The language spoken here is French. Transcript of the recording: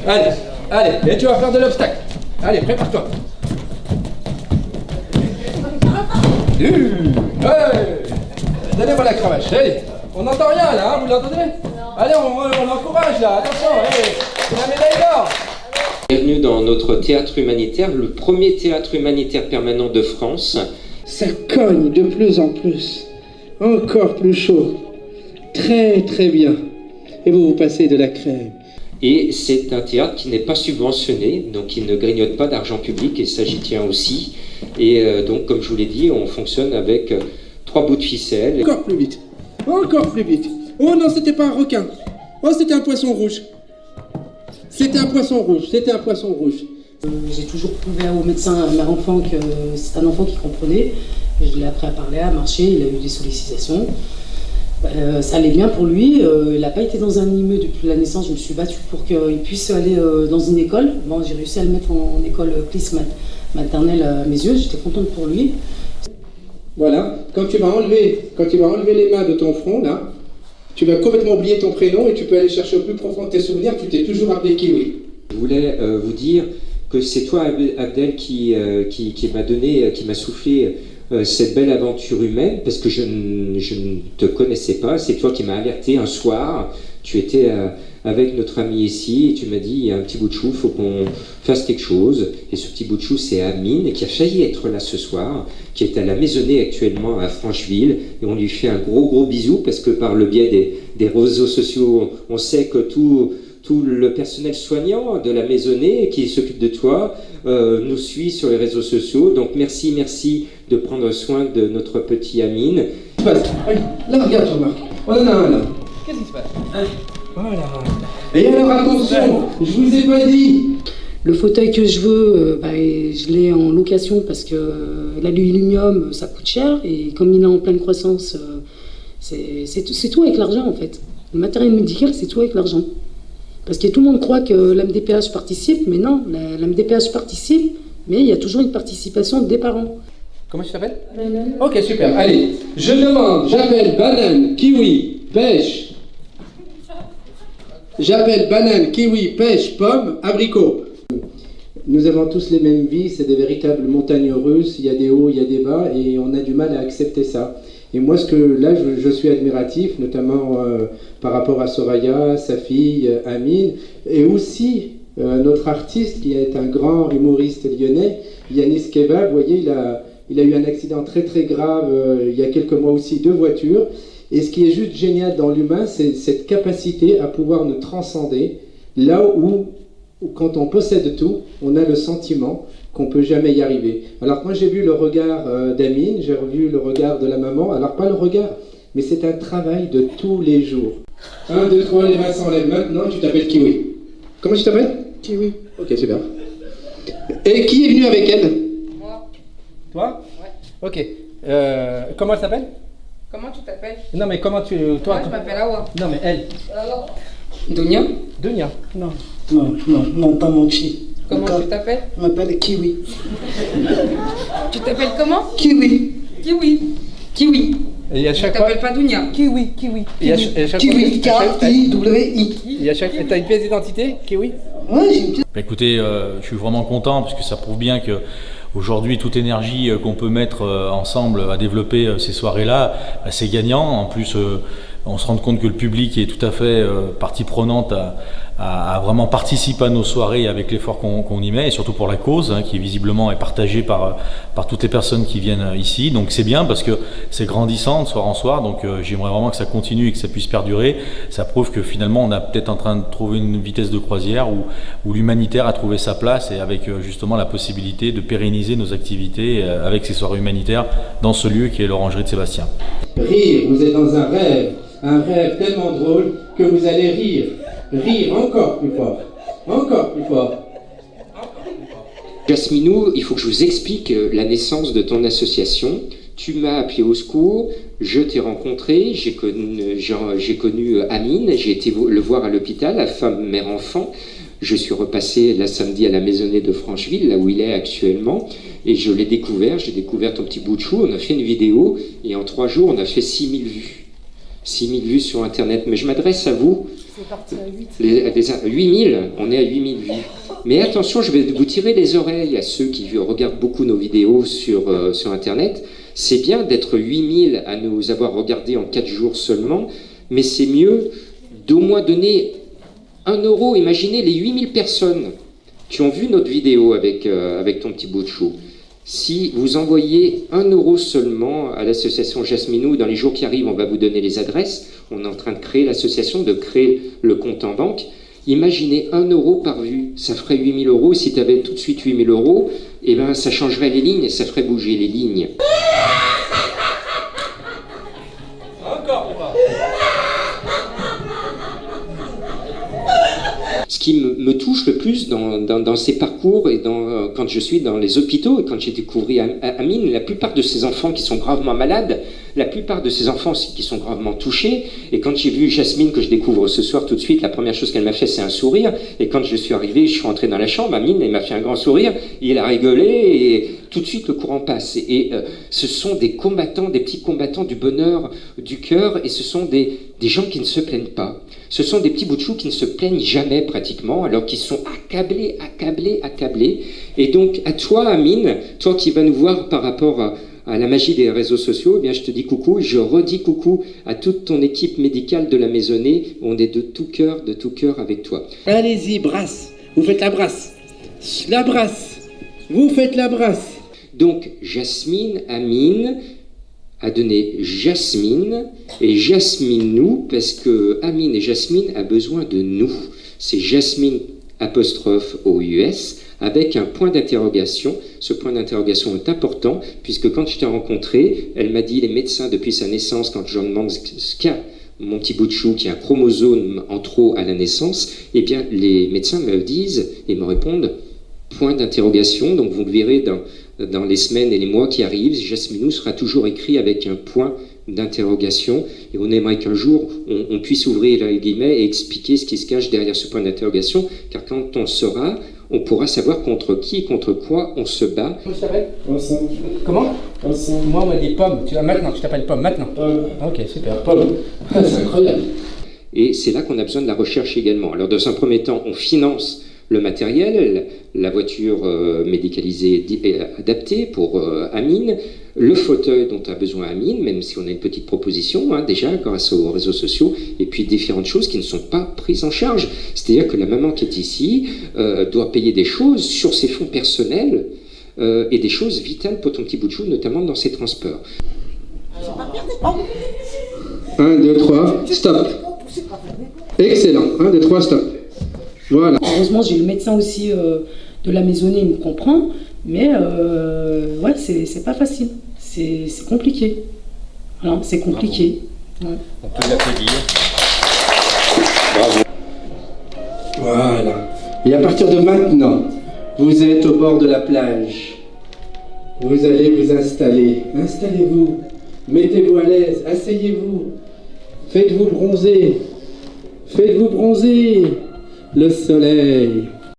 Allez, allez, et tu vas faire de l'obstacle. Allez, prépare-toi. Ouais. Donnez-moi la cravache, allez. On n'entend rien là, hein, vous l'entendez? Allez, on encourage là, attention, allez, c'est la médaille d'or. Bienvenue dans notre théâtre humanitaire, le premier théâtre humanitaire permanent de France. Ça cogne de plus en plus, encore plus chaud, très très bien. Et vous passez de la crème. Et c'est un théâtre qui n'est pas subventionné, donc il ne grignote pas d'argent public, et ça j'y tiens aussi. Et donc comme je vous l'ai dit, on fonctionne avec 3 bouts de ficelle. Encore plus vite, encore plus vite. Oh non, c'était pas un requin. Oh, c'était un poisson rouge. C'était un poisson rouge, c'était un poisson rouge. J'ai toujours prouvé au médecin, à mon enfant, que c'est un enfant qui comprenait. Je l'ai appris à parler, à marcher, il a eu des sollicitations. Ça allait bien pour lui, il n'a pas été dans un IME depuis la naissance, je me suis battue pour qu'il puisse aller dans une école. Bon, j'ai réussi à le mettre en école CLIS maternelle à mes yeux, j'étais contente pour lui. Voilà, quand tu vas enlever les mains de ton front, là, tu vas complètement oublier ton prénom et tu peux aller chercher au plus profond de tes souvenirs, tu t'es toujours appelé Kiwi. Je voulais vous dire que c'est toi, Abdel, qui m'a soufflé cette belle aventure humaine, parce que je ne te connaissais pas. C'est toi qui m'as alerté un soir. Tu étais avec notre ami ici et tu m'as dit, il y a un petit bout de chou, il faut qu'on fasse quelque chose. Et ce petit bout de chou, c'est Amine, qui a failli être là ce soir, qui est à la Maisonnée actuellement à Francheville. Et on lui fait un gros bisou, parce que par le biais des réseaux sociaux, on sait que tout le personnel soignant de la Maisonnée qui s'occupe de toi nous suit sur les réseaux sociaux. Donc merci de prendre soin de notre petit Amine. Là, regarde, Jean-Marc. On en a un là. Qu'est-ce qui se passe? Voilà. Et alors attention, je vous ai pas dit. Le fauteuil que je veux, je l'ai en location parce que l'aluminium, ça coûte cher. Et comme il est en pleine croissance, c'est tout avec l'argent en fait. Le matériel médical, c'est tout avec l'argent. Parce que tout le monde croit que l'AMDPH participe, mais non, l'AMDPH participe, mais il y a toujours une participation des parents. Comment tu t'appelles? Banane. Ok, super. Allez, je demande, j'appelle banane, kiwi, pêche. J'appelle banane, kiwi, pêche, pomme, abricot. Nous avons tous les mêmes vies, c'est des véritables montagnes russes, il y a des hauts, il y a des bas, et on a du mal à accepter ça. Et moi, je suis admiratif, notamment par rapport à Soraya, sa fille, Amine, et aussi notre artiste qui est un grand humoriste lyonnais, Yanis Kebab. Vous voyez, il a eu un accident très très grave il y a quelques mois aussi de voiture. Et ce qui est juste génial dans l'humain, c'est cette capacité à pouvoir nous transcender là où quand on possède tout, on a le sentiment qu'on ne peut jamais y arriver. Alors moi j'ai vu le regard d'Amine, j'ai revu le regard de la maman, alors pas le regard, mais c'est un travail de tous les jours. 1, 2, 3, les mains s'enlèvent. Maintenant tu t'appelles Kiwi. Comment tu t'appelles? Kiwi. Ok, super. Et qui est venu avec elle? Moi. Toi? Ouais. Ok. Comment elle s'appelle? Comment tu t'appelles? Non mais comment tu... Toi, Moi, je m'appelle Awa. Non mais elle. Dunia. Dunia. Non, pas mon chi. Comment tu t'appelles? Je m'appelle Kiwi. Tu t'appelles comment? Kiwi. Kiwi. Kiwi. Et à Tu chaque fois... t'appelles pas Dunia. Kiwi. Et à chaque fois... Kiwi, K-I-W-I. Et à chaque... T'as une pièce d'identité, Kiwi? Ouais, j'ai une pièce. Écoutez, je suis vraiment content parce que ça prouve bien que aujourd'hui toute énergie qu'on peut mettre ensemble à développer ces soirées-là, c'est gagnant. En plus, on se rend compte que le public est tout à fait partie prenante à vraiment participer à nos soirées avec l'effort qu'on y met, et surtout pour la cause, hein, qui visiblement est partagée par toutes les personnes qui viennent ici. Donc c'est bien parce que c'est grandissant de soir en soir, donc j'aimerais vraiment que ça continue et que ça puisse perdurer. Ça prouve que finalement on est peut-être en train de trouver une vitesse de croisière où l'humanitaire a trouvé sa place, et avec justement la possibilité de pérenniser nos activités avec ces soirées humanitaires dans ce lieu qui est l'Orangerie de Sébastien. Rire, vous êtes dans un rêve tellement drôle que vous allez rire encore plus fort, encore plus fort. Jasminou, il faut que je vous explique la naissance de ton association. Tu m'as appelé au secours, je t'ai rencontré, j'ai connu Amine, j'ai été le voir à l'hôpital, la femme mère-enfant. Je suis repassé la samedi à la Maisonnée de Francheville, là où il est actuellement, et je l'ai découvert, j'ai découvert ton petit bout de chou, on a fait une vidéo, et en 3 jours, on a fait 6000 vues. 6 000 vues sur Internet. Mais je m'adresse à vous. C'est parti à 8. 8 000, on est à 8 000 vues. Mais attention, je vais vous tirer les oreilles à ceux qui regardent beaucoup nos vidéos sur Internet. C'est bien d'être 8 000 à nous avoir regardés en 4 jours seulement, mais c'est mieux d'au moins donner 1 euro. Imaginez les 8 000 personnes qui ont vu notre vidéo avec ton petit bout de chou. Si vous envoyez 1 euro seulement à l'association Jasminou, dans les jours qui arrivent, on va vous donner les adresses. On est en train de créer l'association, de créer le compte en banque. Imaginez 1 euro par vue, ça ferait 8 000 euros. Si tu avais tout de suite 8 000 euros, eh ben, ça changerait les lignes et ça ferait bouger les lignes. Encore, Ce qui me touche le plus dans ces parcours et quand je suis dans les hôpitaux et quand j'ai découvert Amine, la plupart de ces enfants qui sont gravement malades, la plupart de ces enfants qui sont gravement touchés, et quand j'ai vu Jasmine que je découvre ce soir tout de suite, la première chose qu'elle m'a fait c'est un sourire, et quand je suis arrivé, je suis rentré dans la chambre, Amine, elle m'a fait un grand sourire, il a rigolé et tout de suite le courant passe. Et ce sont des combattants, des petits combattants du bonheur, du cœur, et ce sont des gens qui ne se plaignent pas. Ce sont des petits bouts de chou qui ne se plaignent jamais pratiquement, alors qu'ils sont accablés. Et donc à toi Amine, toi qui vas nous voir par rapport à la magie des réseaux sociaux, eh bien je te dis coucou, je redis coucou à toute ton équipe médicale de la Maisonnée. On est de tout cœur avec toi. Allez-y, brasse. Vous faites la brasse. La brasse. Vous faites la brasse. Donc Jasmine, Amine a donné Jasmine et Jasminou parce que Amine et Jasmine a besoin de nous. C'est Jasmine apostrophe OUS avec un point d'interrogation. Ce point d'interrogation est important puisque quand je t'ai rencontré, elle m'a dit les médecins depuis sa naissance, quand je leur demande ce qu'a mon petit bout de chou qui a un chromosome en trop à la naissance, eh bien les médecins me disent et me répondent point d'interrogation. Donc vous le verrez dans les semaines et les mois qui arrivent, Jasminou sera toujours écrit avec un point d'interrogation, et on aimerait qu'un jour on puisse ouvrir les guillemets et expliquer ce qui se cache derrière ce point d'interrogation, car quand on le saura, on pourra savoir contre qui et contre quoi on se bat. Comment tu t'appelles ? Comment ? Moi on m'a dit Pomme. Maintenant tu t'appelles Pomme maintenant. Ok, super, Pomme. C'est incroyable. Et c'est là qu'on a besoin de la recherche également. Alors dans un premier temps, on finance le matériel, la voiture médicalisée adaptée pour Amine, le fauteuil dont a besoin Amine, même si on a une petite proposition déjà grâce aux réseaux sociaux, et puis différentes choses qui ne sont pas prises en charge. C'est-à-dire que la maman qui est ici doit payer des choses sur ses fonds personnels et des choses vitales pour ton petit bout de chou, notamment dans ses transports. 1, 2, 3, stop. Excellent. 1, 2, 3, stop. Voilà. Heureusement, j'ai le médecin aussi de la Maisonnée, il me comprend, mais ouais, c'est pas facile, c'est compliqué. Voilà, c'est compliqué. Ouais. On peut l'applaudir. Bravo. Voilà. Et à partir de maintenant, vous êtes au bord de la plage. Vous allez vous installer. Installez-vous. Mettez-vous à l'aise. Asseyez-vous. Faites-vous bronzer. Faites-vous bronzer. Le soleil.